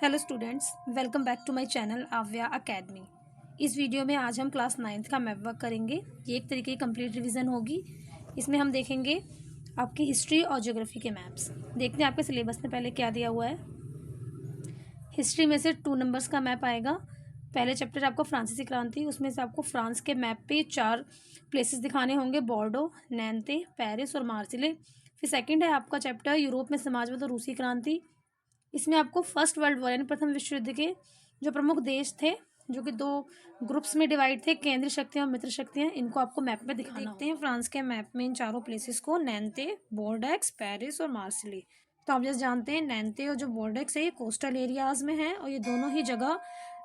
Hello students, welcome back to my channel Aavya academy. इस video में आज हम क्लास 9th का मैप वर्क करेंगे। ये एक तरीके की कंप्लीट रिवीजन होगी। इसमें हम देखेंगे आपकी हिस्ट्री और ज्योग्राफी के मैप्स। देखते हैं आपके सिलेबस में पहले क्या दिया हुआ है। हिस्ट्री में से 2 नंबर्स का मैप आएगा। पहले चैप्टर आपको फ्रांसीसी क्रांति, उसमें से आपको फ्रांस के मैप पे 4 प्लेसेस दिखाने होंगे, बॉर्डो, नैन्ते, पेरिस और मार्सिले। फिर सेकंड है आपका चैप्टर यूरोप में समाजवाद और रूसी क्रांति। इसमें आपको फर्स्ट वर्ल्ड वॉर यानी प्रथम विश्व युद्ध के जो प्रमुख देश थे, जो कि 2 ग्रुप्स में डिवाइड थे, केंद्रीय शक्तियाँ और मित्र शक्तियाँ, इनको आपको मैप में दिखाना देखते हैं फ्रांस के मैप में इन चारों प्लेसेस को, नैन्ते, बोर्डेक्स, पेरिस और मार्सिले। तो आप जैसे जानते हैं नैन्ते और जो बोर्डेक्स है ये कोस्टल एरियाज में है और ये दोनों ही जगह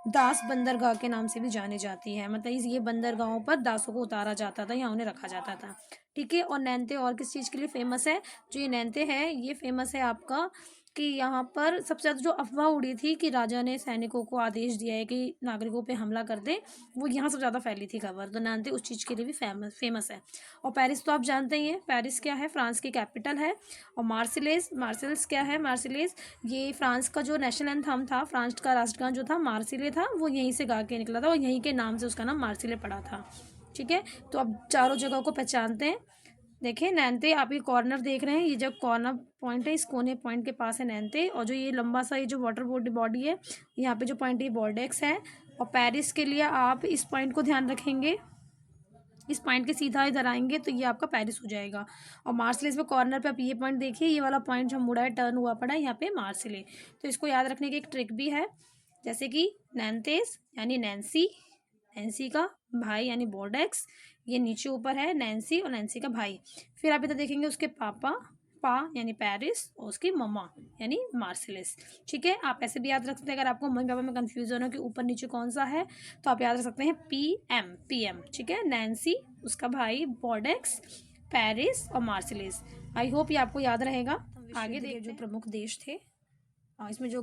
दास बंदरगाह के नाम से भी जानी जाती है। मतलब ये बंदरगाहों पर दासों को उतारा जाता था या उन्हें रखा जाता था। ठीक है। और नैन्ते और किस चीज़ के लिए फेमस है? जो ये नैन्ते है ये फेमस है आपका कि यहाँ पर सबसे ज़्यादा जो अफवाह उड़ी थी कि राजा ने सैनिकों को आदेश दिया है कि नागरिकों पे हमला कर दे, वो यहाँ सबसे ज़्यादा फैली थी खबर। तो नैन्ते उस चीज़ के लिए भी फेमस है। और पेरिस तो आप जानते ही हैं, पेरिस क्या है? फ्रांस की कैपिटल है। और मार्सिलेस क्या है? मार्सिलेस ये फ्रांस का जो नेशनल एंथम था, फ्रांस का राष्ट्रगान जो था मार्सिले था, वो यहीं से गा के निकला था और यहीं के नाम से उसका नाम मार्सिले पड़ा था। ठीक है। तो अब चारों जगह को पहचानते हैं। देखिए नैन्ते, आप ये कॉर्नर देख रहे हैं, ये जो कॉर्नर पॉइंट है इस कोने पॉइंट के पास है नैन्ते। और जो ये लंबा सा ये जो वाटर बॉडी है, यहाँ पे जो पॉइंट है बॉर्डेक्स है। और पेरिस के लिए आप इस पॉइंट को ध्यान रखेंगे, इस पॉइंट के सीधा इधर आएंगे तो ये आपका पेरिस हो जाएगा। और मार्सिलेस में कॉर्नर पे आप ये पॉइंट देखिए, ये वाला पॉइंट जो मुड़ा है, टर्न हुआ पड़ा है, यहाँ पे मार्सिले। तो इसको याद रखने की एक ट्रिक भी है, जैसे कि नैन्तेस यानी नैन्सी, नैन्सी का भाई यानी बोर्डेक्स, ये नीचे ऊपर है नैन्सी और नैन्सी का भाई। फिर आप इधर देखेंगे उसके पापा, पा यानी पेरिस, और उसकी मम्मा यानी मार्सिलेस। ठीक है। आप ऐसे भी याद रख सकते हैं, अगर आपको मम्मी पापा में कंफ्यूजन हो कि ऊपर नीचे कौन सा है, तो आप याद रख सकते हैं पी एम। ठीक है। नैन्सी, उसका भाई बोर्डेक्स, पेरिस और मार्सिलेस। आई होप ये आपको याद रहेगा। आगे देखिए जो प्रमुख देश थे, इसमें जो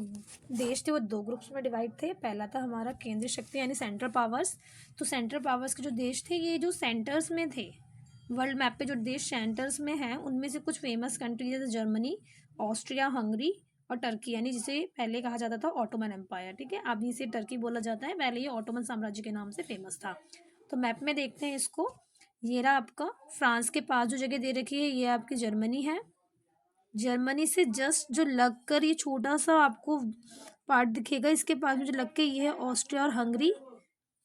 देश थे वो 2 ग्रुप्स में डिवाइड थे। पहला था हमारा केंद्रीय शक्ति यानी सेंट्रल पावर्स। तो सेंट्रल पावर्स के जो देश थे, ये जो सेंटर्स में थे, वर्ल्ड मैप पे जो देश सेंटर्स में हैं, उनमें से कुछ फेमस कंट्री जैसे जर्मनी, ऑस्ट्रिया, हंगरी और टर्की, यानी जिसे पहले कहा जाता था ऑटोमन एम्पायर। ठीक है। अभी इसे टर्की बोला जाता है, पहले ये ऑटोमन साम्राज्य के नाम से फेमस था। तो मैप में देखते हैं इसको। ये रहा आपका फ्रांस के पास जो जगह दे रखी है, ये आपकी जर्मनी है। जर्मनी से जस्ट जो लगकर ये छोटा सा आपको पार्ट दिखेगा, इसके पास में जो लग के ये है ऑस्ट्रिया और हंगरी।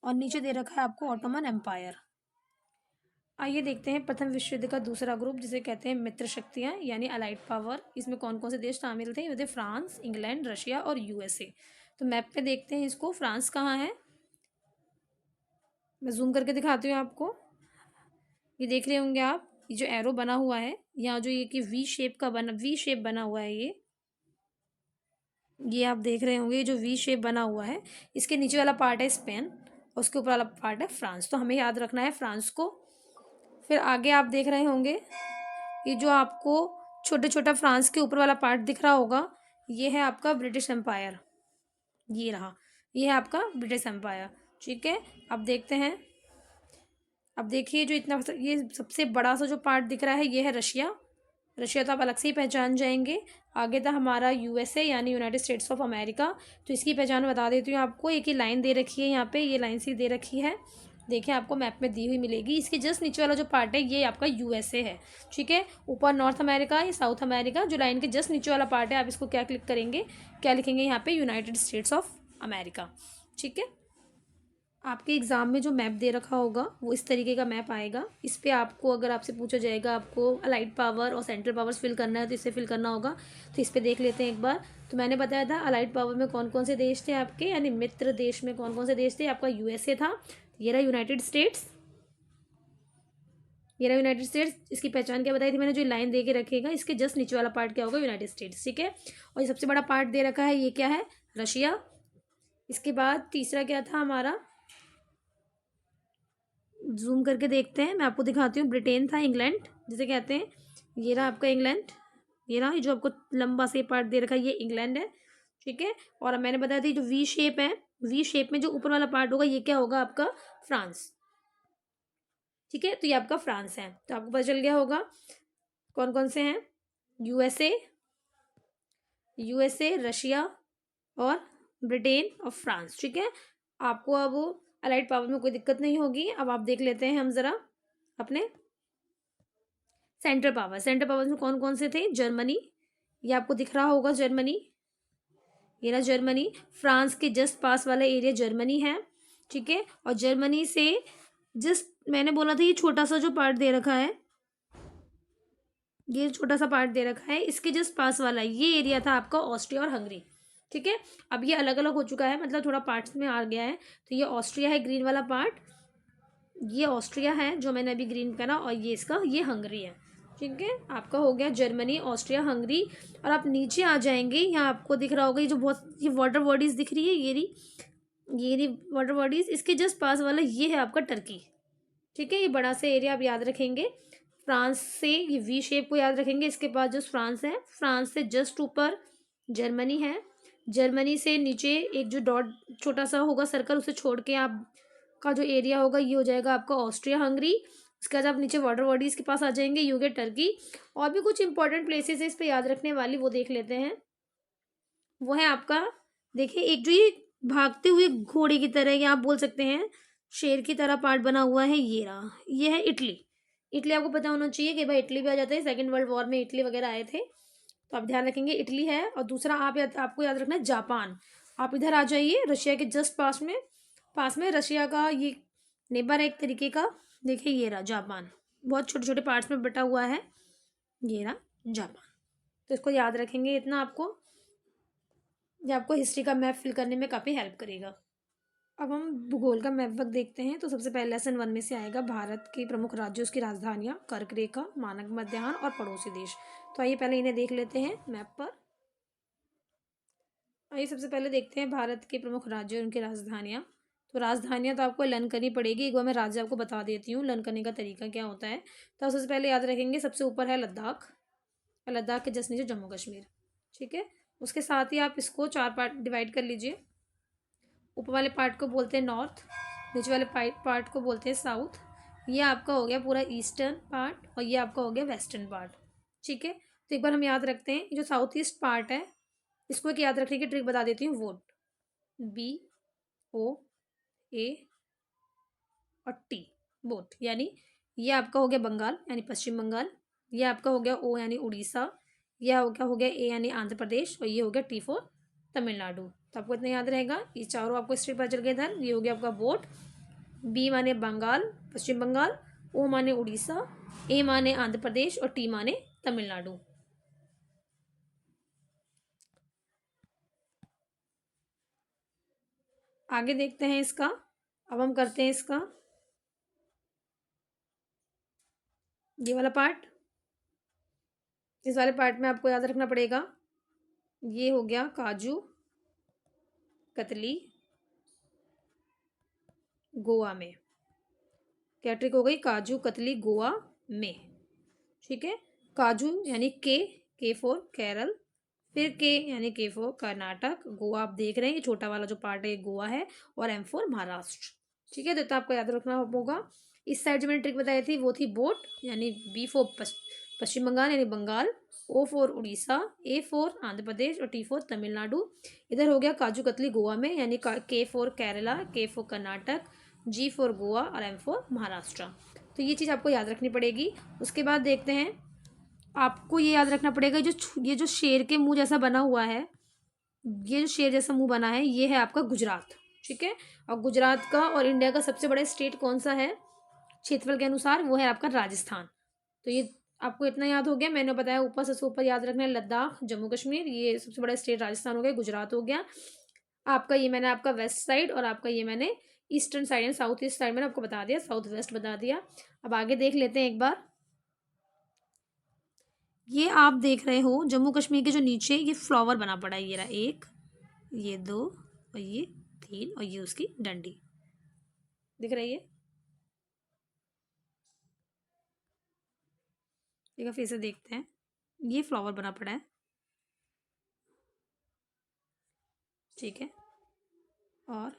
और नीचे दे रखा है आपको ऑटोमन एम्पायर। आइए देखते हैं प्रथम विश्व युद्ध का दूसरा ग्रुप, जिसे कहते हैं मित्र शक्तियाँ यानी अलाइड पावर। इसमें कौन कौन से देश शामिल थे? ये थे फ्रांस, इंग्लैंड, रशिया और यूएसए। तो मैप पे देखते हैं इसको। फ्रांस कहाँ है? मैं जूम करके दिखाती हूँ आपको। ये देख रहे होंगे आप, ये जो एरो बना हुआ है यहाँ, जो ये कि वी शेप बना हुआ है, ये आप देख रहे होंगे, जो वी शेप बना हुआ है, इसके नीचे वाला पार्ट है स्पेन और उसके ऊपर वाला पार्ट है फ्रांस। तो हमें याद रखना है फ्रांस को। फिर आगे आप देख रहे होंगे, ये जो आपको छोटे छोटा फ्रांस के ऊपर वाला पार्ट दिख रहा होगा, ये है आपका ब्रिटिश एम्पायर। ये रहा, ये है आपका ब्रिटिश एम्पायर। ठीक है। अब देखते हैं, अब देखिए जो इतना ये सबसे बड़ा सा जो पार्ट दिख रहा है, ये है रशिया। रशिया तो आप अलग से ही पहचान जाएंगे। आगे था हमारा यूएसए यानी यूनाइटेड स्टेट्स ऑफ अमेरिका। तो इसकी पहचान बता देती हूँ आपको। एक ही लाइन दे रखी है यहाँ पे, ये लाइन सी दे रखी है, देखिए आपको मैप में दी हुई मिलेगी। इसके जस्ट नीचे वाला जो पार्ट है ये आपका यूएसए है। ठीक है। ऊपर नॉर्थ अमेरिका, ये साउथ अमेरिका। जो लाइन के जस्ट नीचे वाला पार्ट है, आप इसको क्या क्लिक करेंगे, क्या लिखेंगे यहाँ पे? United states of America. ठीक है। आपके एग्ज़ाम में जो मैप दे रखा होगा वो इस तरीके का मैप आएगा। इस पे आपको, अगर आपसे पूछा जाएगा आपको अलाइड पावर और सेंट्रल पावर्स फिल करना है, तो इससे फिल करना होगा। तो इस पे देख लेते हैं एक बार। तो मैंने बताया था अलाइड पावर में कौन कौन से देश थे आपके, यानी मित्र देश में कौन कौन से देश थे। आपका यूएसए था, ये रहा यूनाइटेड स्टेट्स, ये रहा यूनाइटेड स्टेट्स। इसकी पहचान क्या बताई थी मैंने? जो लाइन दे के रखेगा, इसके जस्ट नीचे वाला पार्ट क्या होगा? United states. ठीक है। और ये सबसे बड़ा पार्ट दे रखा है, ये क्या है? रशिया। इसके बाद तीसरा क्या था हमारा? जूम करके देखते हैं, मैं आपको दिखाती हूँ। ब्रिटेन था, इंग्लैंड जिसे कहते हैं, ये रहा आपका इंग्लैंड। ये रहा, ये जो आपको लंबा से पार्ट दे रखा है, ये इंग्लैंड है। ठीक है। और अब मैंने बताया था जो वी शेप है, वी शेप में जो ऊपर वाला पार्ट होगा, ये क्या होगा? आपका फ्रांस। ठीक है। तो ये आपका फ्रांस है। तो आपको पता चल गया होगा कौन कौन से हैं। यूएसए, यूएसए, रशिया और ब्रिटेन और फ्रांस। ठीक है, आपको अब अलाइड पावर में कोई दिक्कत नहीं होगी। अब आप देख लेते हैं हम ज़रा अपने सेंट्रल पावर। सेंट्रल पावर में कौन कौन से थे? जर्मनी, ये आपको दिख रहा होगा जर्मनी, ये रहा जर्मनी। फ्रांस के जस्ट पास वाला एरिया जर्मनी है। ठीक है, और जर्मनी से जस्ट मैंने बोला था ये छोटा सा जो पार्ट दे रखा है, ये छोटा सा पार्ट दे रखा है, इसके जस्ट पास वाला ये एरिया था आपका ऑस्ट्रिया और हंगरी। ठीक है, अब ये अलग अलग हो चुका है, मतलब थोड़ा पार्ट्स में आ गया है। तो ये ऑस्ट्रिया है ग्रीन वाला पार्ट, ये ऑस्ट्रिया है जो मैंने अभी ग्रीन करा, और ये इसका ये हंगरी है। ठीक है, आपका हो गया जर्मनी, ऑस्ट्रिया, हंगरी। और आप नीचे आ जाएंगे, यहाँ आपको दिख रहा होगा ये जो बहुत ये वाटर बॉडीज दिख रही है, ये रही वाटर बॉडीज, इसके जस्ट पास वाला ये है आपका टर्की। ठीक है, ये बड़ा सा एरिया आप याद रखेंगे। फ्रांस से ये वी शेप को याद रखेंगे, इसके पास जो फ्रांस है, फ्रांस से जस्ट ऊपर जर्मनी है। जर्मनी से नीचे एक जो डॉट छोटा सा होगा सर्कल, उसे छोड़ के आप का जो एरिया होगा ये हो जाएगा आपका ऑस्ट्रिया, हंगरी। उसके बाद आप नीचे वाटर बॉडीज के पास आ जाएंगे, ये हो गया टर्की। और भी कुछ इंपॉर्टेंट प्लेसेस है इस पर याद रखने वाली, वो देख लेते हैं। वो है आपका, देखिए एक जो ये भागते हुए घोड़े की तरह, या आप बोल सकते हैं शेर की तरह पार्ट बना हुआ है, ये रहा, ये है इटली। इटली आपको पता होना चाहिए कि भाई इटली भी आ जाता है, सेकंड वर्ल्ड वॉर में इटली वगैरह आए थे, तो आप ध्यान रखेंगे इटली है। और दूसरा आपको याद रखना है जापान। आप इधर आ जाइए, रशिया के जस्ट पास में रशिया का ये नेबर है एक तरीके का। देखिए ये रहा जापान, बहुत छोटे छोटे पार्ट्स में बटा हुआ है, ये रहा जापान। तो इसको याद रखेंगे इतना आपको, ये आपको हिस्ट्री का मैप फिल करने में काफ़ी हेल्प करेगा। अब हम भूगोल का मैप वर्क देखते हैं। तो सबसे पहले लेसन 1 में से आएगा भारत के प्रमुख राज्यों, उसकी राजधानियाँ, कर्क रेखा, मानक मध्याह्न और पड़ोसी देश। तो आइए पहले इन्हें देख लेते हैं मैप पर। आइए सबसे पहले देखते हैं भारत के प्रमुख राज्य और उनकी राजधानियाँ। तो राजधानियाँ तो आपको लर्न करनी पड़ेगी, एक बार मैं राज्य आपको बता देती हूँ लर्न करने का तरीका क्या होता है। तो सबसे पहले याद रखेंगे, सबसे ऊपर है लद्दाख, और लद्दाख के जस्ट नीचे जम्मू कश्मीर। ठीक है, उसके साथ ही आप इसको 4 पार्ट डिवाइड कर लीजिए। ऊपर वाले पार्ट को बोलते हैं नॉर्थ, नीचे वाले पार्ट को बोलते हैं साउथ। ये आपका हो गया पूरा ईस्टर्न पार्ट, और ये आपका हो गया वेस्टर्न पार्ट। ठीक है, तो एक बार हम याद रखते हैं, जो साउथ ईस्ट पार्ट है इसको एक याद रखने की ट्रिक बता देती हूँ, वोट, BOA और T, बोट, यानी ये आपका हो गया बंगाल यानी पश्चिम बंगाल, ये आपका हो गया O यानी उड़ीसा, यह हो गया A यानी आंध्र प्रदेश, और ये हो गया T फॉर तमिलनाडु। तो आपको इतना याद रहेगा, ये चारों आपको स्ट्रीट पर चल गए इधर। ये हो गया आपका बोट, B माने बंगाल पश्चिम बंगाल, O माने उड़ीसा, A माने आंध्र प्रदेश और T माने तमिलनाडु। आगे देखते हैं इसका। अब हम करते हैं इसका ये वाला पार्ट। इस वाले पार्ट में आपको याद रखना पड़ेगा, ये हो गया काजू कतली गोवा में। क्या ट्रिक हो गई? काजू कतली गोवा में। ठीक है, काजू यानी के फॉर केरल, फिर के यानी के फॉर कर्नाटक, गोवा आप देख रहे हैं ये छोटा वाला जो पार्ट है ये गोवा है, और M फॉर महाराष्ट्र। ठीक है, तो आपको याद रखना होगा। इस साइड जो मैंने ट्रिक बताई थी वो थी बोट, यानी B फॉर पश्चिम बंगाल यानी Bengal, O for Orissa, A for Andhra Pradesh और T फॉर तमिलनाडु। इधर हो गया काजू कतली गोवा में, यानी के फॉर केरला, के for Karnataka, G for Goa और M फॉर महाराष्ट्र। तो ये चीज़ आपको याद रखनी पड़ेगी। उसके बाद देखते हैं, आपको ये याद रखना पड़ेगा, ये जो शेर के मुंह जैसा बना हुआ है, ये जो शेर जैसा मुंह बना है, ये है आपका गुजरात। ठीक है, और गुजरात का और इंडिया का सबसे बड़ा स्टेट कौन सा है क्षेत्रफल के अनुसार? वो है आपका राजस्थान। तो ये आपको इतना याद हो गया, मैंने बताया ऊपर सबसे ऊपर याद रखना है लद्दाख, जम्मू कश्मीर, ये सबसे बड़ा स्टेट राजस्थान हो गया, गुजरात हो गया आपका। ये मैंने आपका वेस्ट साइड, और आपका ये मैंने ईस्टर्न साइड यानी साउथ ईस्ट साइड मैंने आपको बता दिया, साउथ वेस्ट बता दिया। अब आगे देख लेते हैं एक बार। ये आप देख रहे हो जम्मू कश्मीर के जो नीचे ये फ्लावर बना पड़ा है, ये रहा 1, ये 2 और ये 3, और ये उसकी डंडी दिख रही है। एक फिर से देखते हैं, ये फ्लावर बना पड़ा है। ठीक है, और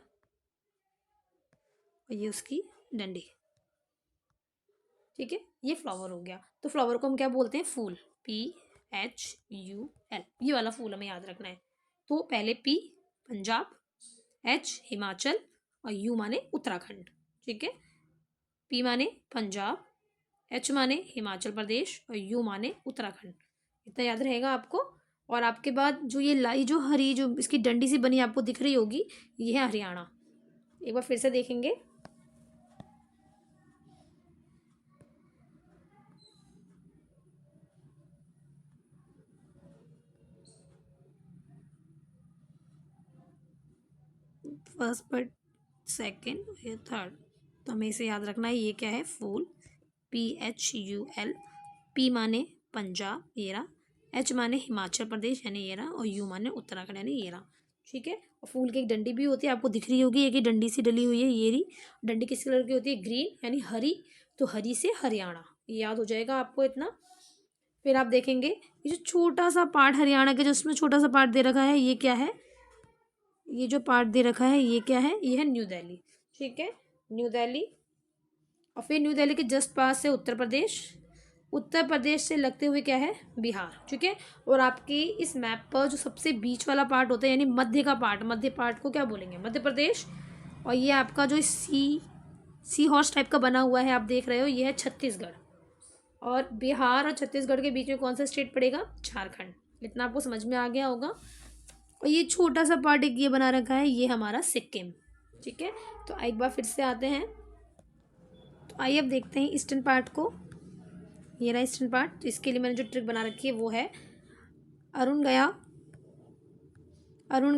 ये उसकी डंडी। ठीक है, ये फ्लावर हो गया। तो फ्लावर को हम क्या बोलते हैं? फूल, PHUL, ये वाला फूल हमें याद रखना है। तो पहले P पंजाब, H हिमाचल और U माने उत्तराखंड। ठीक है, P माने पंजाब, H माने हिमाचल प्रदेश और U माने उत्तराखंड। इतना याद रहेगा आपको। और आपके बाद जो ये लाई जो हरी जो इसकी डंडी सी बनी आपको दिख रही होगी, ये है हरियाणा। एक बार फिर से देखेंगे। फर्स्ट बट सेकेंड या थर्ड, तो हमें इसे याद रखना है। ये क्या है? फूल, PHUL। P माने पंजाब, ये रहा। H माने हिमाचल प्रदेश यानी ये रहा। और U माने उत्तराखंड यानी ये रहा। ठीक है, और फूल की एक डंडी भी होती है, आपको दिख रही होगी, एक ही डंडी सी डली हुई है, ये रही। डंडी किस कलर की होती है? ग्रीन यानी हरी। तो हरी से हरियाणा, ये याद हो जाएगा आपको इतना। फिर आप देखेंगे ये जो छोटा सा पार्ट हरियाणा के, जो उसमें छोटा सा पार्ट दे रखा है, ये क्या है? ये जो पार्ट दे रखा है ये क्या है? ये है न्यू दिल्ली। ठीक है, न्यू दिल्ली। और फिर न्यू दिल्ली के जस्ट पास है उत्तर प्रदेश। उत्तर प्रदेश से लगते हुए क्या है? बिहार। ठीक है, और आपकी इस मैप पर जो सबसे बीच वाला पार्ट होता है यानी मध्य का पार्ट, मध्य पार्ट को क्या बोलेंगे? मध्य प्रदेश। और ये आपका जो सी हॉर्स टाइप का बना हुआ है, आप देख रहे हो, ये है छत्तीसगढ़। और बिहार और छत्तीसगढ़ के बीच में कौन सा स्टेट पड़ेगा? झारखंड। इतना आपको समझ में आ गया होगा। और ये छोटा सा पार्ट एक ये बना रखा है, ये हमारा सिक्किम। ठीक है, तो एक बार फिर से आते हैं। तो आइए अब देखते हैं ईस्टर्न पार्ट को। ये रहा ईस्टर्न पार्ट। तो इसके लिए मैंने जो ट्रिक बना रखी है वो है अरुण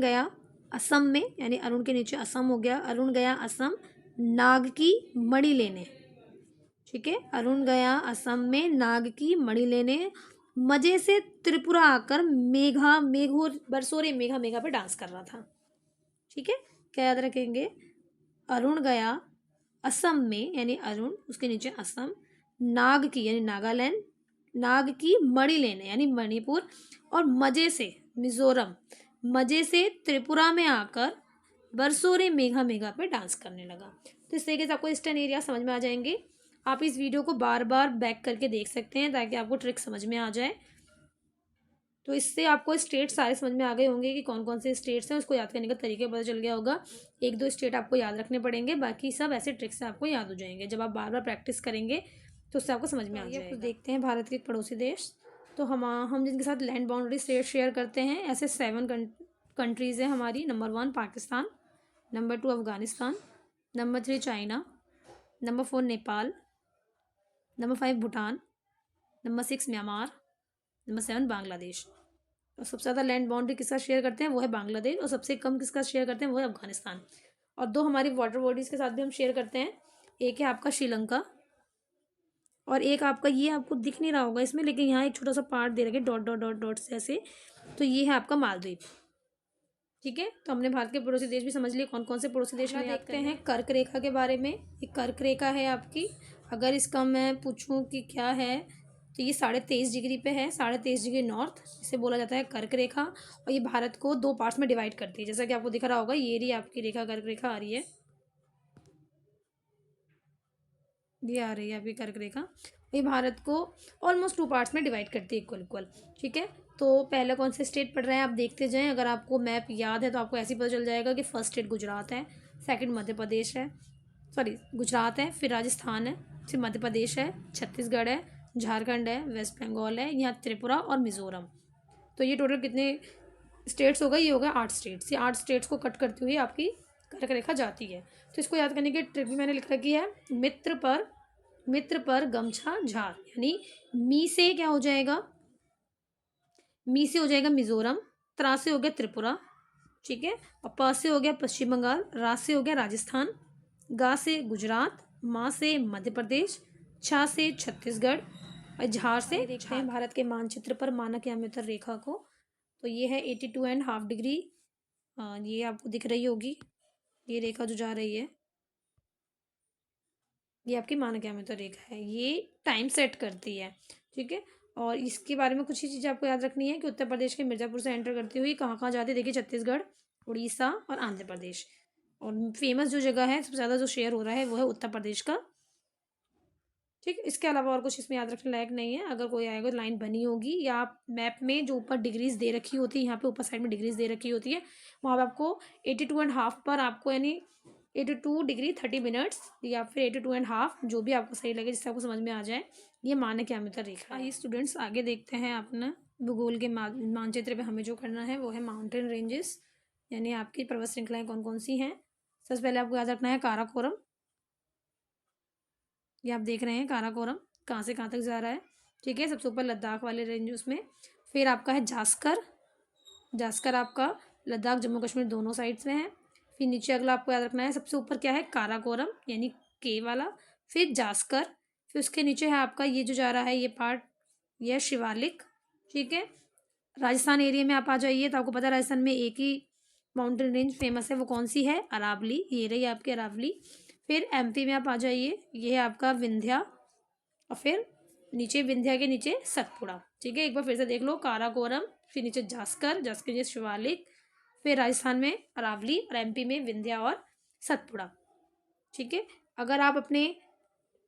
गया असम में, यानी अरुण के नीचे असम हो गया। अरुण गया असम नाग की मणि लेने। ठीक है, अरुण गया असम में नाग की मणि लेने, मजे से त्रिपुरा आकर मेघो बरसोरे मेघा मेघा पे डांस कर रहा था। ठीक है, क्या याद रखेंगे? अरुण गया असम में यानी अरुण, उसके नीचे असम, नाग की यानी नागालैंड, नाग की मणि लेने यानी मणिपुर, और मजे से मिजोरम, मजे से त्रिपुरा में आकर बरसोरे मेघा मेघा पे डांस करने लगा। तो इस तरीके से आपको ईस्टर्न एरिया समझ में आ जाएंगे। आप इस वीडियो को बार बार बैक करके देख सकते हैं ताकि आपको ट्रिक समझ में आ जाए। तो इससे आपको स्टेट सारे समझ में आ गए होंगे कि कौन कौन से स्टेट्स हैं, उसको याद करने का तरीका पता चल गया होगा। एक दो स्टेट आपको याद रखने पड़ेंगे, बाकी सब ऐसे ट्रिक्स से आपको याद हो जाएंगे। जब आप बार बार प्रैक्टिस करेंगे तो उससे आपको समझ में आ जाएगा। तो देखते हैं भारत के एक पड़ोसी देश। तो हम जिनके साथ लैंड बाउंड्री स्टेट शेयर करते हैं, ऐसे 7 कंट्रीज़ हैं हमारी। Number 1 Pakistan, number 2 Afghanistan, number 3 China, number 4 Nepal, number 5 Bhutan, number 6 Myanmar, number 7 Bangladesh. और सबसे ज़्यादा लैंड बाउंड्री किसका शेयर करते हैं? वो है बांग्लादेश। और सबसे कम किसका शेयर करते हैं? वो है अफगानिस्तान। और 2 हमारी वाटर बॉडीज़ के साथ भी हम शेयर करते हैं। एक है आपका श्रीलंका, और एक आपका, ये आपको दिख नहीं रहा होगा इसमें, लेकिन यहाँ एक छोटा सा पार्ट दे रखे डॉट डॉट डॉट डॉट से ऐसे, तो ये है आपका मालदीव। ठीक है, तो हमने भारत के पड़ोसी देश भी समझ लिए कौन कौन से पड़ोसी देश में। देखते हैं कर्क रेखा के बारे में। एक कर्क रेखा है आपकी, अगर इसका मैं पूछूं कि क्या है, तो ये 23.5 डिग्री पे है, 23.5 डिग्री नॉर्थ, इसे बोला जाता है कर्क रेखा। और ये भारत को 2 पार्ट्स में डिवाइड करती है, जैसा कि आपको दिख रहा होगा, ये रही आपकी रेखा, कर्क रेखा आ रही है, ये आ रही है आपकी कर्क रेखा। ये भारत को ऑलमोस्ट 2 पार्ट्स में डिवाइड करती है, इक्वल इक्वल। ठीक है, तो पहले कौन से स्टेट पढ़ रहे हैं आप देखते जाएं। अगर आपको मैप याद है तो आपको ऐसे ही पता चल जाएगा कि फर्स्ट स्टेट गुजरात है, सेकंड मध्य प्रदेश है, सॉरी गुजरात है, फिर राजस्थान है, फिर मध्य प्रदेश है, छत्तीसगढ़ है, झारखंड है, वेस्ट बंगाल है, यहाँ त्रिपुरा और मिज़ोरम। तो ये टोटल कितने स्टेट्स हो गए? ये हो गए 8 स्टेट्स। ये 8 स्टेट्स को कट करती हुई आपकी कर्क रेखा जाती है। तो इसको याद करने की ट्रिक भी मैंने लिख रखी है। मित्र पर गमछा झार, यानी मी से क्या हो जाएगा? मी से हो जाएगा मिजोरम, त्रा से हो गया त्रिपुरा, ठीक है, और प से हो गया पश्चिम बंगाल, रा से हो गया राजस्थान, गा से गुजरात, माँ से मध्य प्रदेश, छा से छत्तीसगढ़, और झार से। देखते हैं भारत के मानचित्र पर मानक याम्योत्तर रेखा को। तो ये है 82.5 डिग्री, ये आपको दिख रही होगी, ये रेखा जो जा रही है, ये आपकी मानक याम्योत्तर रेखा है। ये टाइम सेट करती है। ठीक है, और इसके बारे में कुछ ही चीज़ें आपको याद रखनी है कि उत्तर प्रदेश के मिर्ज़ापुर से एंटर करती हुई कहाँ कहाँ जाती है। देखिए छत्तीसगढ़, उड़ीसा और आंध्र प्रदेश। और फेमस जो जगह है, सबसे ज़्यादा जो शेयर हो रहा है वो है उत्तर प्रदेश का ठीक है, इसके अलावा और कुछ इसमें याद रखने लायक नहीं है। अगर कोई आएगा लाइन बनी होगी या आप मैप में जो ऊपर डिग्रीज दे रखी होती है, यहाँ पे ऊपर साइड में डिग्रीज दे रखी होती है, वहाँ पर आपको 82.5 पर आपको यानी 82 डिग्री 30 मिनट्स या फिर 82.5 जो भी आपको सही लगे, जिससे आपको समझ में आ जाए, ये मानक ज्यामितीय रेखा है। आइए स्टूडेंट्स आगे देखते हैं अपना भूगोल के मानचित्र पे हमें जो करना है वो है माउंटेन रेंजेस, यानी आपकी पर्वत श्रृंखलाएं कौन कौन सी हैं। सबसे पहले आपको याद रखना है काराकोरम। ये आप देख रहे हैं काराकोरम कहाँ से कहाँ तक जा रहा है। ठीक है, सबसे ऊपर लद्दाख वाले रेंज उसमें। फिर आपका है जास्कर। जास्कर आपका लद्दाख जम्मू कश्मीर दोनों साइड्स में है। फिर नीचे अगला आपको याद रखना है, सबसे ऊपर क्या है, काराकोरम यानी के वाला। फिर जास्कर, फिर उसके नीचे है आपका ये जो जा रहा है ये पार्ट, यह शिवालिक। ठीक है, राजस्थान एरिया में आप आ जाइए तो आपको पता है राजस्थान में एक ही माउंटेन रेंज फेमस है, वो कौन सी है, अरावली। ये रही आपकी अरावली। फिर एमपी में आप आ जाइए, ये है आपका विंध्या, और फिर नीचे विंध्या के नीचे सतपुड़ा। ठीक है, एक बार फिर से देख लो, काराकोरम, फिर नीचे जास्कर, जास्कर नीचे शिवालिक, फिर राजस्थान में अरावली और एमपी में विंध्या और सतपुड़ा। ठीक है, अगर आप अपने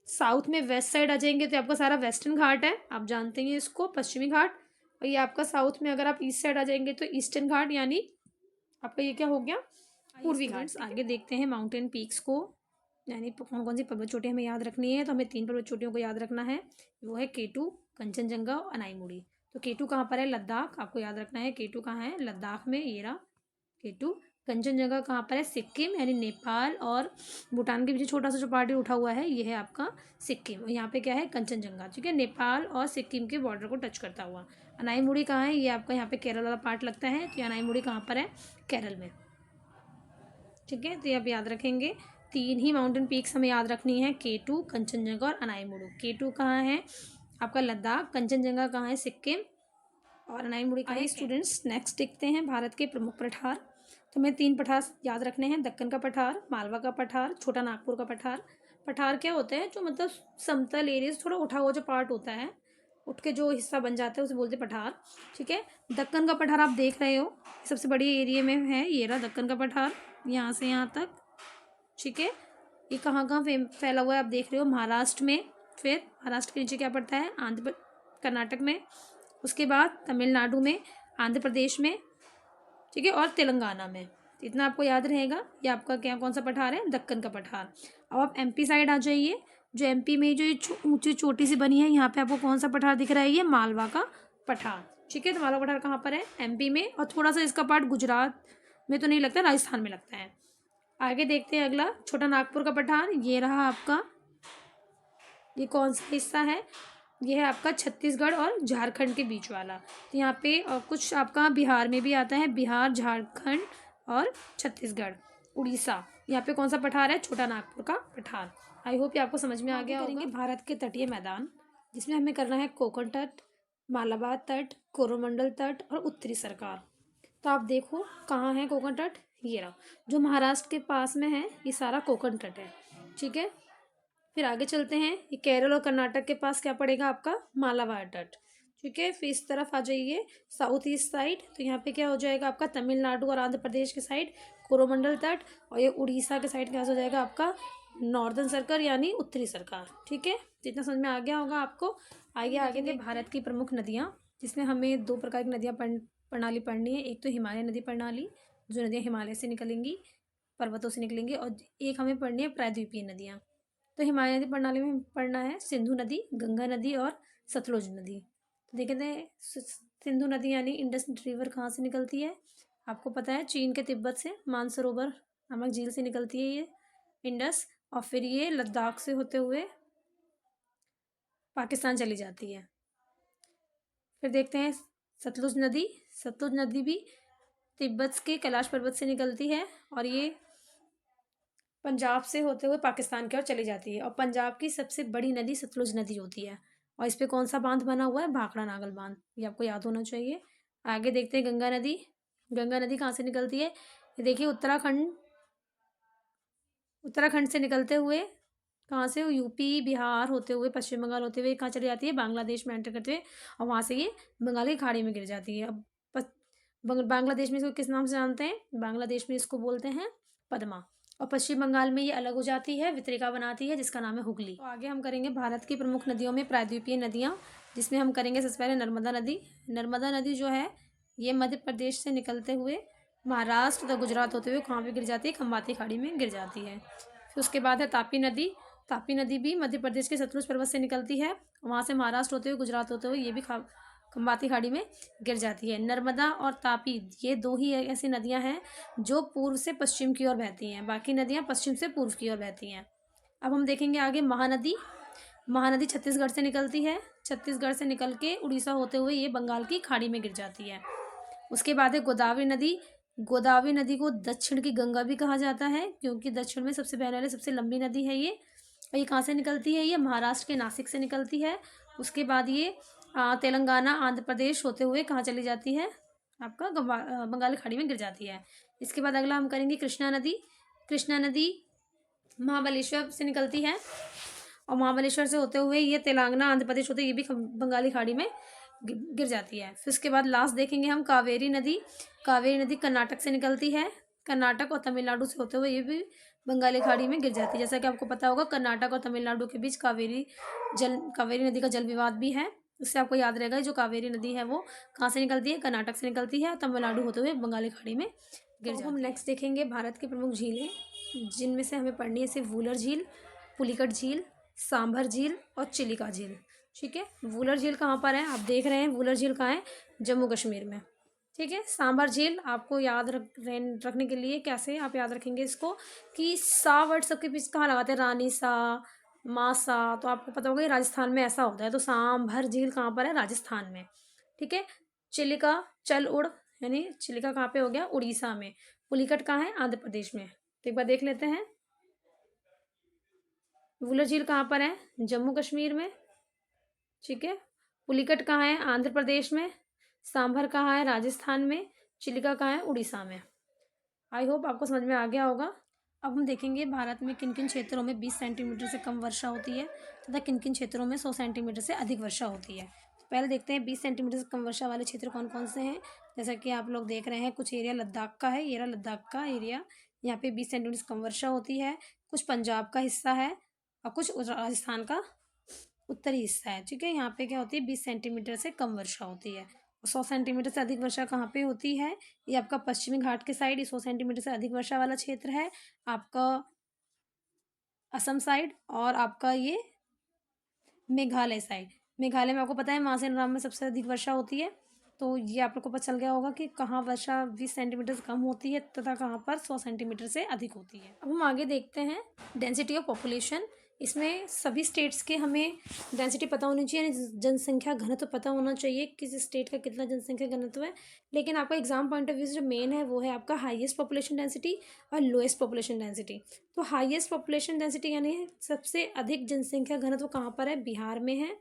साउथ में वेस्ट साइड आ जाएंगे तो आपका सारा वेस्टर्न घाट है, आप जानते हैं इसको, पश्चिमी घाट। और ये आपका साउथ में अगर आप ईस्ट साइड आ जाएंगे तो ईस्टर्न घाट, यानी आपका ये क्या हो गया, पूर्वी घाट। आगे देखते हैं माउंटेन पीक्स को, यानी कौन कौन सी पर्वत चोटियाँ हमें याद रखनी है। तो हमें 3 पर्वत चोटियों को याद रखना है, वो है केटू, कंचनजंगा और अनाईमुड़ी। तो केटू कहाँ पर है, लद्दाख, आपको याद रखना है केटू कहाँ है, लद्दाख में, ये रहा केटू। कंचनजंगा कहाँ पर है, सिक्किम, यानी नेपाल और भूटान के बीच छोटा सा जो पार्टी उठा हुआ है ये है आपका सिक्किम, और यहाँ पे क्या है, कंचनजंगा। ठीक है, नेपाल और सिक्किम के बॉर्डर को टच करता हुआ। अनाईमुड़ी कहाँ है, ये आपका यहाँ पे केरल वाला पार्ट लगता है, तो अनाईमुड़ी कहाँ पर है, केरल में। ठीक है, तो ये आप याद रखेंगे। 3 ही माउंटेन पीक्स हमें याद रखनी है, केटू, कंचनजंगा और अनाईमुड़ी। केटू कहाँ है आपका, लद्दाख। कंचनजंगा कहाँ है, सिक्किम। और अनाईमुड़ी कहाँ है, स्टूडेंट्स नेक्स्ट देखते हैं भारत के प्रमुख पठार। तो हमें 3 पठार याद रखने हैं, दक्कन का पठार, मालवा का पठार, छोटा नागपुर का पठार। पठार क्या होता है, जो मतलब समतल एरिया से थोड़ा उठा हुआ जो पार्ट होता है, उठ के जो हिस्सा बन जाता है उसे बोलते हैं पठार। ठीक है, दक्कन का पठार आप देख रहे हो सबसे बड़ी एरिया में है, ये रहा दक्कन का पठार, यहाँ से यहाँ तक। ठीक है, ये कहाँ कहाँ फैला हुआ है आप देख रहे हो, महाराष्ट्र में। फिर महाराष्ट्र के नीचे क्या पड़ता है, कर्नाटक में। उसके बाद तमिलनाडु में, आंध्र प्रदेश में। ठीक है, और तेलंगाना में। इतना आपको याद रहेगा। ये आपका क्या कौन सा पठार है, दक्कन का पठार। अब आप एमपी साइड आ जाइए, जो एमपी में जो ऊंची चोटी सी बनी है, यहाँ पे आपको कौन सा पठार दिख रहा है, ये मालवा का पठार। ठीक है, तो मालवा पठार कहाँ पर है, एमपी में, और थोड़ा सा इसका पार्ट गुजरात में तो नहीं लगता, राजस्थान में लगता है। आगे देखते हैं अगला, छोटा नागपुर का पठार, ये रहा आपका। ये कौन सा हिस्सा है, ये है आपका छत्तीसगढ़ और झारखंड के बीच वाला। तो यहाँ पे कुछ आपका बिहार में भी आता है, बिहार, झारखंड और छत्तीसगढ़, उड़ीसा। यहाँ पे कौन सा पठार है, छोटा नागपुर का पठार। आई होप ये आपको समझ में आ गया होगा। भारत के तटीय मैदान, जिसमें हमें करना है कोंकण तट, मालाबार तट, कोरोमंडल तट और उत्तरी सरकार। तो आप देखो कहाँ है कोंकण तट, ये रहा, जो महाराष्ट्र के पास में है, ये सारा कोंकण तट है। ठीक है, फिर आगे चलते हैं, ये केरल और कर्नाटक के पास क्या पड़ेगा आपका, मालाबार तट। ठीक है, फिर इस तरफ आ जाइए साउथ ईस्ट साइड, तो यहाँ पे क्या हो जाएगा आपका, तमिलनाडु और आंध्र प्रदेश के साइड कोरोमंडल तट, और ये उड़ीसा के साइड क्या हो जाएगा आपका, नॉर्दर्न सर्कल यानी उत्तरी सरकार। ठीक है, जितना समझ में आ गया होगा आपको। आइए आगे के भारत की प्रमुख नदियाँ, जिसमें हमें 2 प्रकार की नदियाँ प्रणाली पढ़नी है। एक तो हिमालय नदी प्रणाली, जो नदियाँ हिमालय से निकलेंगी, पर्वतों से निकलेंगी, और एक हमें पढ़नी है प्रायद्वीपीय नदियाँ। तो हिमालय नदी प्रणाली में पढ़ना है सिंधु नदी, गंगा नदी और सतलुज नदी। तो देखते हैं सिंधु नदी यानी इंडस रिवर कहाँ से निकलती है, आपको पता है चीन के तिब्बत से मानसरोवर नामक झील से निकलती है ये इंडस, और फिर ये लद्दाख से होते हुए पाकिस्तान चली जाती है। फिर देखते हैं सतलुज नदी। सतलुज नदी भी तिब्बत के कैलाश पर्वत से निकलती है, और ये पंजाब से होते हुए पाकिस्तान की ओर चली जाती है, और पंजाब की सबसे बड़ी नदी सतलुज नदी होती है। और इस पे कौन सा बांध बना हुआ है, भाखड़ा नागल बांध, ये आपको याद होना चाहिए। आगे देखते हैं गंगा नदी। गंगा नदी कहाँ से निकलती है, ये देखिए उत्तराखंड से निकलते हुए कहाँ से, यूपी, बिहार होते हुए, पश्चिम बंगाल होते हुए कहाँ चली जाती है, बांग्लादेश में एंटर करते हुए, और वहाँ से ये बंगाल की खाड़ी में गिर जाती है। अब बांग्लादेश में इसको किस नाम से जानते हैं, बांग्लादेश में इसको बोलते हैं पद्मा, और पश्चिम बंगाल में ये अलग हो जाती है, वितरिका बनाती है जिसका नाम है हुगली। तो आगे हम करेंगे भारत की प्रमुख नदियों में प्रायद्वीपीय नदियाँ, जिसमें हम करेंगे सबसे पहले नर्मदा नदी। नर्मदा नदी जो है ये मध्य प्रदेश से निकलते हुए महाराष्ट्र तथा गुजरात होते हुए कहाँ पे गिर जाती है, खंबाती खाड़ी में गिर जाती है। फिर उसके बाद है तापी नदी। तापी नदी भी मध्य प्रदेश के सतलुज पर्वत से निकलती है, वहाँ से महाराष्ट्र होते हुए गुजरात होते हुए ये भी खंबाती खाड़ी में गिर जाती है। नर्मदा और तापी ये दो ही ऐसी नदियाँ हैं जो पूर्व से पश्चिम की ओर बहती हैं, बाकी नदियाँ पश्चिम से पूर्व की ओर बहती हैं। अब हम देखेंगे आगे महानदी। महानदी छत्तीसगढ़ से निकलती है, छत्तीसगढ़ से निकल के उड़ीसा होते हुए ये बंगाल की खाड़ी में गिर जाती है। उसके बाद है गोदावरी नदी। गोदावरी नदी को दक्षिण की गंगा भी कहा जाता है, क्योंकि दक्षिण में सबसे बहने वाली सबसे लंबी नदी है ये। और ये कहाँ से निकलती है, ये महाराष्ट्र के नासिक से निकलती है। उसके बाद ये तेलंगाना आंध्र प्रदेश होते हुए कहाँ चली जाती है, आपका बंगाल खाड़ी में गिर जाती है। इसके बाद अगला हम करेंगे कृष्णा नदी। कृष्णा नदी महाबलेश्वर से निकलती है और महाबलेश्वर से होते हुए ये तेलंगाना आंध्र प्रदेश होते ये भी बंगाली खाड़ी में गिर जाती है। फिर उसके बाद लास्ट देखेंगे हम कावेरी नदी। कावेरी नदी कर्नाटक से निकलती है, कर्नाटक और तमिलनाडु से होते हुए ये भी बंगाली खाड़ी में गिर जाती है। जैसा कि आपको पता होगा कर्नाटक और तमिलनाडु के बीच कावेरी नदी का जल विवाद भी है। उससे आपको याद रहेगा जो कावेरी नदी है वो कहाँ से निकलती है, कर्नाटक से निकलती है और तमिलनाडु होते हुए बंगाली खाड़ी में गिर जाती है। हम नेक्स्ट देखेंगे भारत की प्रमुख झीलें, जिनमें से हमें पढ़नी है सिर्फ वूलर झील, पुलिकट झील, सांभर झील और चिलिका झील। ठीक है, वूलर झील कहाँ पर है, आप देख रहे हैं वूलर झील कहाँ है, जम्मू कश्मीर में। ठीक है, सांभर झील आपको याद रखने के लिए कैसे आप याद रखेंगे इसको कि सा वर्ड सबके पीछे कहाँ लगाते हैं, रानी सा, माँ सा, तो आपको पता होगा ये राजस्थान में ऐसा होता है। तो सांभर झील कहाँ पर है, राजस्थान में। ठीक है, चिलिका चल उड़ यानी चिलिका कहाँ पे हो गया, उड़ीसा में। पुलिकट कहाँ है, आंध्र प्रदेश में। तो एक बार देख लेते हैं, वूलर झील कहाँ पर है, जम्मू कश्मीर में। ठीक है, पुलिकट कहाँ है, आंध्र प्रदेश में। सांभर कहाँ है, राजस्थान में। चिलिका कहाँ है, उड़ीसा में। आई होप आपको समझ में आ गया होगा। अब हम देखेंगे भारत में किन किन क्षेत्रों में 20 सेंटीमीटर से कम वर्षा होती है तथा किन किन क्षेत्रों में 100 सेंटीमीटर से अधिक वर्षा होती है। तो पहले देखते हैं 20 सेंटीमीटर से कम वर्षा वाले क्षेत्र कौन कौन से हैं। जैसा कि आप लोग देख रहे हैं, कुछ एरिया लद्दाख का है, ये रहा लद्दाख का एरिया, यहाँ पे 20 सेंटीमीटर से कम वर्षा होती है। कुछ पंजाब का हिस्सा है और कुछ राजस्थान का उत्तरी हिस्सा है। ठीक है, यहाँ पे क्या होती है, 20 सेंटीमीटर से कम वर्षा होती है। 100 सेंटीमीटर से अधिक वर्षा कहाँ पे होती है, ये आपका पश्चिमी घाट के साइड 100 सेंटीमीटर से अधिक वर्षा वाला क्षेत्र है, आपका असम साइड और आपका ये मेघालय साइड। मेघालय में आपको पता है माउसेन में सबसे अधिक वर्षा होती है। तो ये आप लोग को पता चल गया होगा कि कहाँ वर्षा 20 सेंटीमीटर से कम होती है तथा कहाँ पर 100 सेंटीमीटर से अधिक होती है। अब हम आगे देखते हैं डेंसिटी ऑफ पॉपुलेशन। इसमें सभी स्टेट्स के हमें डेंसिटी पता होनी चाहिए, यानी जनसंख्या घनत्व पता होना चाहिए किस स्टेट का कितना जनसंख्या घनत्व है। लेकिन आपका एग्जाम पॉइंट ऑफ व्यू से जो मेन है वो है आपका हाईएस्ट पॉपुलेशन डेंसिटी और लोएस्ट पॉपुलेशन डेंसिटी। तो हाईएस्ट पॉपुलेशन डेंसिटी यानी सबसे अधिक जनसंख्या घनत्व कहाँ पर है, बिहार में है।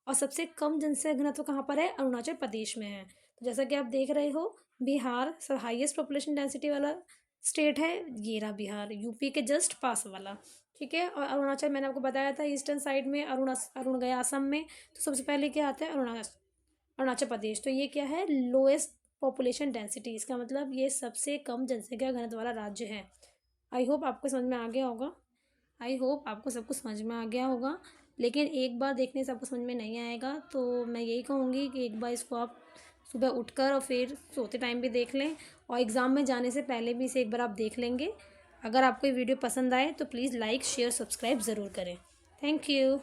और सबसे कम जनसंख्या घनत्व कहाँ पर है, अरुणाचल प्रदेश में है। तो जैसा कि आप देख रहे हो, बिहार सब हाईएस्ट पॉपुलेशन डेंसिटी वाला स्टेट है, ये रहा बिहार, यूपी के जस्ट पास वाला। ठीक है, और अरुणाचल मैंने आपको बताया था ईस्टर्न साइड में, अरुण गया असम में। तो सबसे पहले क्या आता है, अरुणाचल प्रदेश। तो ये क्या है, लोएस्ट पॉपुलेशन डेंसिटी, इसका मतलब ये सबसे कम जनसंख्या घनत्व वाला राज्य है। आई होप आपको समझ में आ गया होगा। आई होप आपको सब कुछ समझ में आ गया होगा। लेकिन एक बार देखने से आपको समझ में नहीं आएगा, तो मैं यही कहूँगी कि एक बार इसको आप सुबह उठकर और फिर सोते टाइम भी देख लें, और एग्ज़ाम में जाने से पहले भी इसे एक बार आप देख लेंगे। अगर आपको ये वीडियो पसंद आए तो प्लीज़ लाइक शेयर सब्सक्राइब ज़रूर करें। Thank you.